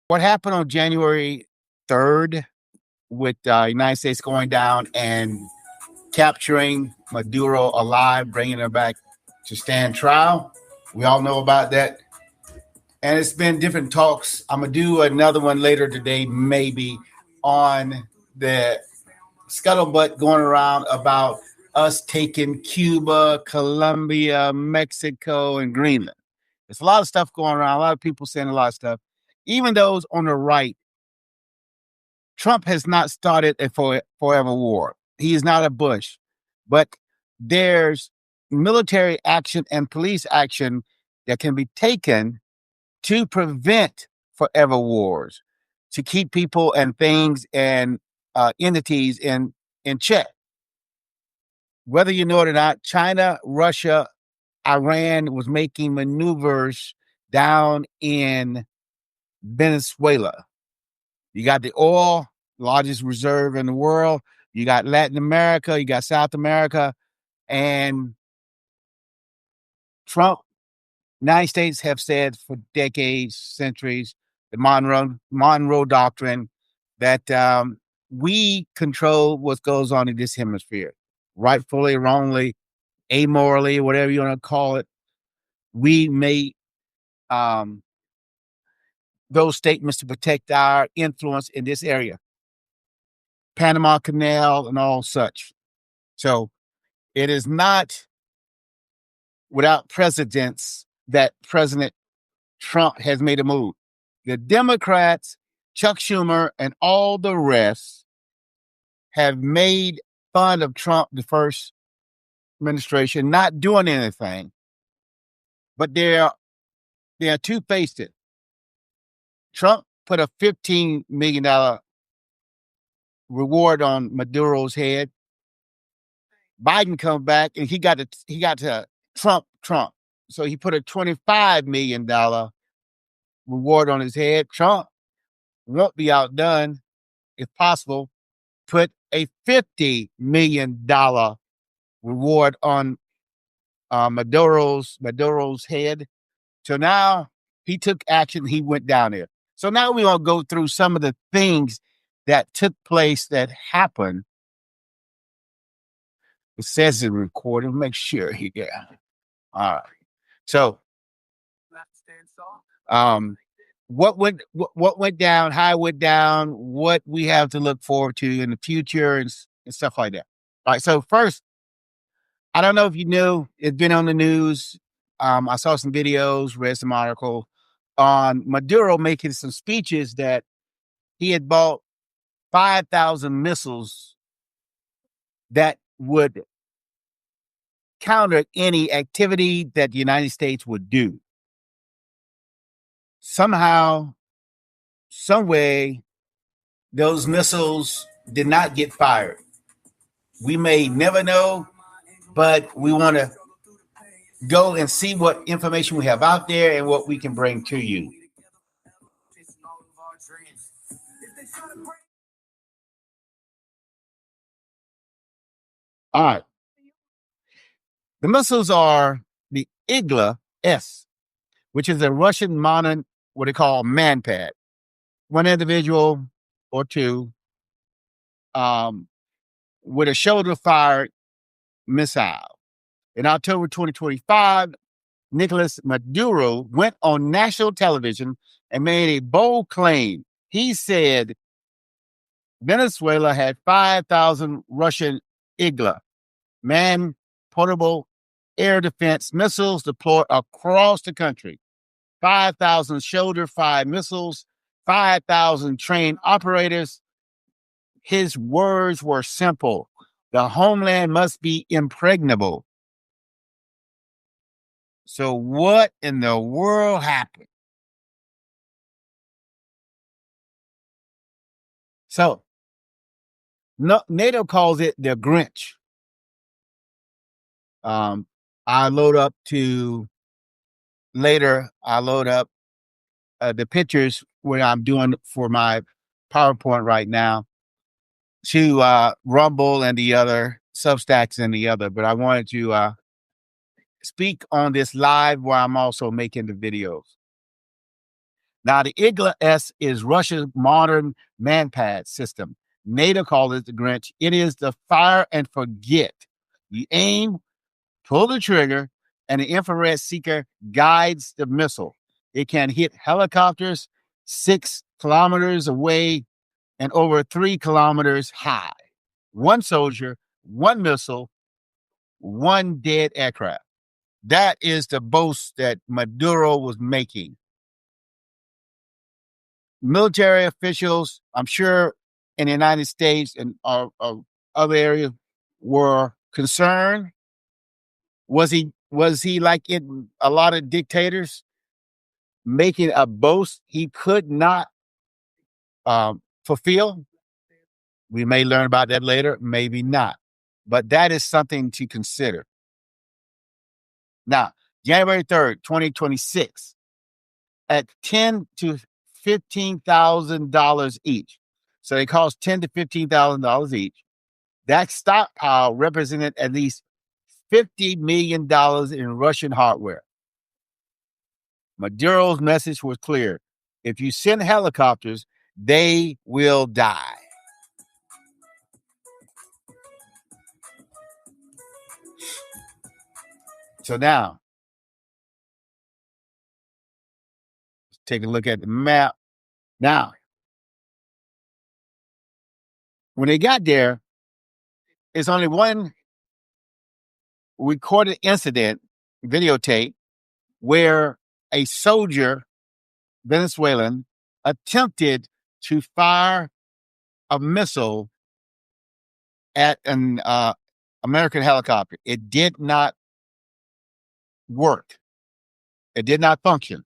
What happened on January 3rd with United States going down and capturing Maduro alive, bringing her back to stand trial? We all know about that. And it's been different talks. I'm going to do another one later today, maybe, on the scuttlebutt going around about us taking Cuba, Colombia, Mexico, and Greenland. There's a lot of stuff going around, a lot of people saying a lot of stuff. Even those on the right, Trump has not started a forever war. He is not a Bush, but there's military action and police action that can be taken to prevent forever wars, to keep people and things and entities in check. Whether you know it or not, China, Russia, Iran was making maneuvers down in Venezuela. You got the oil, largest reserve in the world. You got Latin America, you got South America, and Trump, United States have said for decades, centuries, the Monroe Doctrine, that we control what goes on in this hemisphere, rightfully, wrongly, amorally, whatever you want to call it. We make those statements to protect our influence in this area. Panama Canal and all such. So it is not without precedence that President Trump has made a move. The Democrats, Chuck Schumer, and all the rest have made fun of Trump, the first administration, not doing anything. But they are two-faced. Trump put a $15 million reward on Maduro's head. Biden come back and he got to Trump. So he put a $25 million reward on his head. Trump won't be outdone, if possible. Put a $50 million reward on Maduro's head. So now he took action. He went down there. So now we're going to go through some of the things that took place that happened. It says it's recorded. Make sure he get. All right. So, what went down, how it went down, what we have to look forward to in the future, and stuff like that. All right. So first, I don't know if you knew, it's been on the news. I saw some videos, read some articles on Maduro making some speeches that he had bought 5,000 missiles that would counter any activity that the United States would do. Somehow, some way, those missiles did not get fired. We may never know, but we want to go and see what information we have out there and what we can bring to you. All right. The missiles are the Igla S, which is a Russian modern, what they call man pad. One individual or two with a shoulder fired missile. In October 2025, Nicolas Maduro went on national television and made a bold claim. He said Venezuela had 5,000 Russian Igla, man portable air defense missiles deployed across the country. 5,000 shoulder-fired missiles, 5,000 trained operators. His words were simple. The homeland must be impregnable. So what in the world happened? So NATO calls it the Grinch. I load up the pictures what I'm doing for my PowerPoint right now to Rumble and the other Substacks and the other. But I wanted to speak on this live while I'm also making the videos. Now, the Igla-S is Russia's modern manpad system. NATO calls it the Grinch. It is the fire and forget. You aim, pull the trigger, and the infrared seeker guides the missile. It can hit helicopters 6 kilometers away and over 3 kilometers high. One soldier, one missile, one dead aircraft. That is the boast that Maduro was making. Military officials, I'm sure, in the United States and other areas were concerned. Was he like in a lot of dictators making a boast he could not fulfill? We may learn about that later, maybe not. But that is something to consider. Now, January 3rd, 2026, at $10,000 to $15,000 each. So they cost $10,000 to $15,000 each. That stockpile represented at least $50 million in Russian hardware. Maduro's message was clear. If you send helicopters, they will die. So now, let's take a look at the map. Now, when they got there, it's only one recorded incident, videotape, where a soldier, Venezuelan, attempted to fire a missile at an American helicopter. It did not work. It did not function.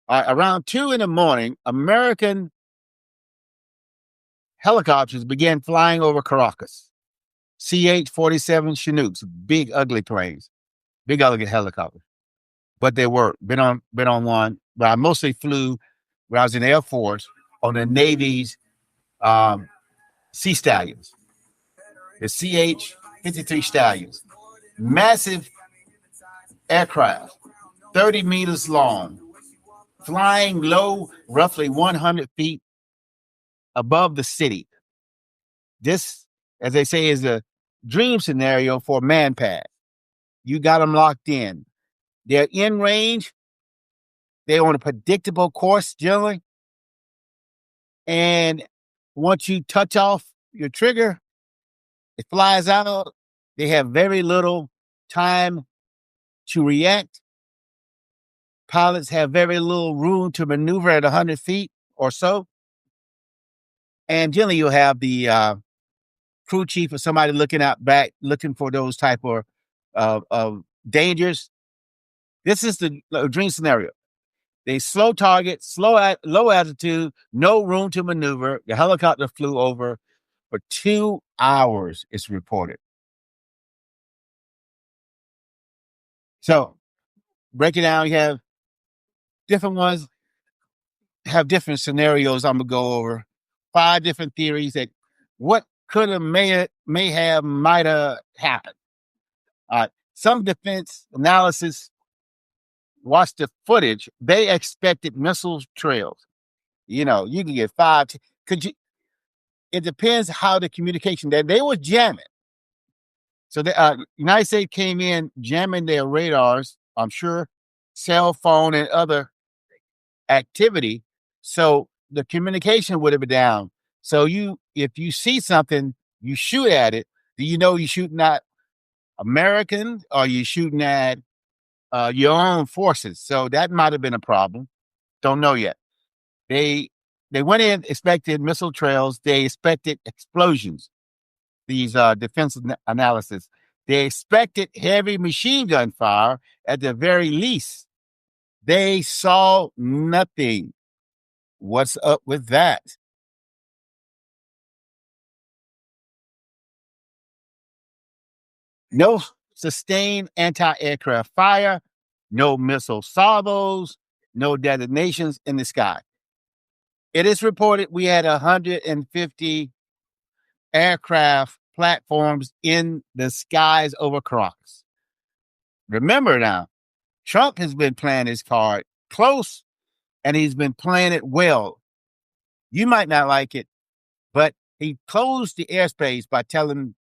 Around 2 a.m, American helicopters began flying over Caracas. CH-47 Chinooks, big ugly planes, big ugly helicopters. But they were been on one. But I mostly flew when I was in the Air Force on the Navy's Sea Stallions, the CH-53 Stallions, massive aircraft, 30 meters long, flying low, roughly 100 feet above the city. This, as they say, is a dream scenario for manpad. You got them locked in. They're in range. They're on a predictable course generally. And once you touch off your trigger, it flies out. They have very little time to react. Pilots have very little room to maneuver at 100 feet or so. And generally, you'll have the crew chief or somebody looking out back, looking for those type of dangers. This is the dream scenario. They slow target, low altitude, no room to maneuver. The helicopter flew over for 2 hours, it's reported. So, break it down. You have different ones, have different scenarios I'm going to go over. 5 different theories that what could have, may have, might have happened. Some defense analysis watched the footage. They expected missile trails. You can get 5. Could you? It depends how the communication that they were jamming. So the United States came in jamming their radars, I'm sure, cell phone and other activity. So the communication would have been down. So if you see something, you shoot at it. Do you know you're shooting at American or you shooting at your own forces? So that might have been a problem. Don't know yet. They went in, expected missile trails. They expected explosions. These defense analysis. They expected heavy machine gun fire at the very least. They saw nothing. What's up with that? No sustained anti-aircraft fire, no missile salvos, no detonations in the sky. It is reported we had 150 aircraft platforms in the skies over Caracas. Remember now, Trump has been playing his card close and he's been playing it well. You might not like it, but he closed the airspace by telling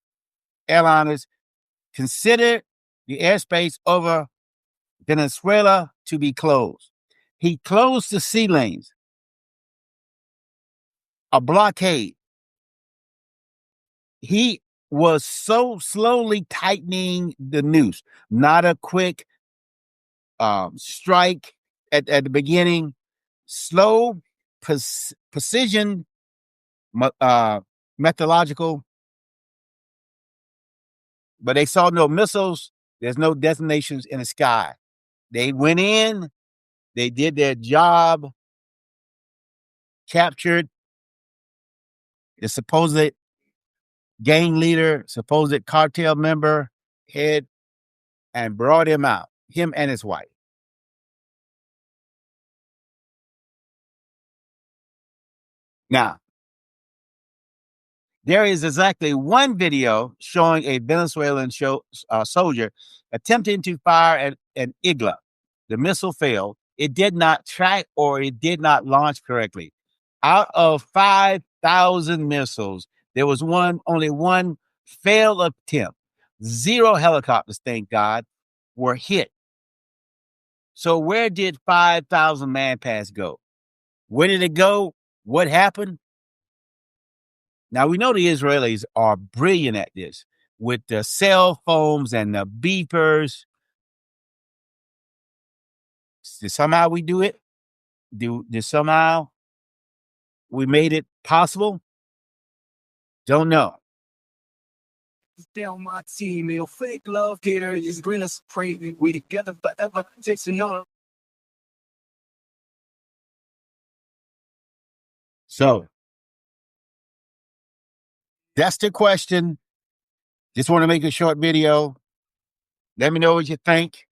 airliners, consider the airspace over Venezuela to be closed. He closed the sea lanes, a blockade. He was so slowly tightening the noose, not a quick strike at the beginning, slow, precision, methodological. But they saw no missiles. There's no detonations in the sky. They went in, they did their job, captured the supposed gang leader, supposed cartel member, head, and brought him out, him and his wife. Now, there is exactly one video showing a Venezuelan soldier attempting to fire an Igla. The missile failed. It did not track or it did not launch correctly. Out of 5,000 missiles, there was only one failed attempt. 0 helicopters, thank God, were hit. So where did 5,000 man pass go? Where did it go? What happened? Now, we know the Israelis are brilliant at this with the cell phones and the beepers. Did somehow we do it? Did somehow we made it possible? Don't know. Stay on my team, your fake love hater is green as crazy. We together forever, takes another. So that's the question. Just want to make a short video. Let me know what you think.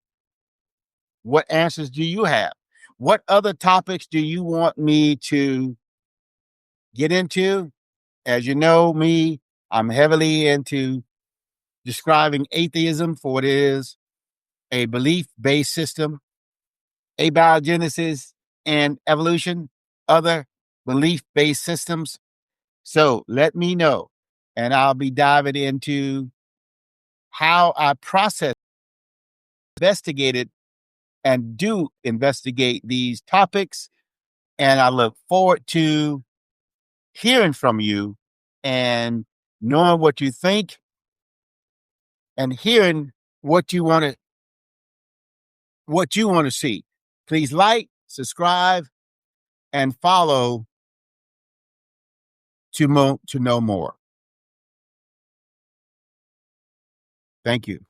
What answers do you have? What other topics do you want me to get into? As you know me, I'm heavily into describing atheism for what it is, a belief-based system, abiogenesis and evolution, other belief-based systems. So let me know, and I'll be diving into how I process, investigated, and do investigate these topics. And I look forward to hearing from you and knowing what you think and hearing what you want to see. Please like, subscribe, and follow to know more. Thank you.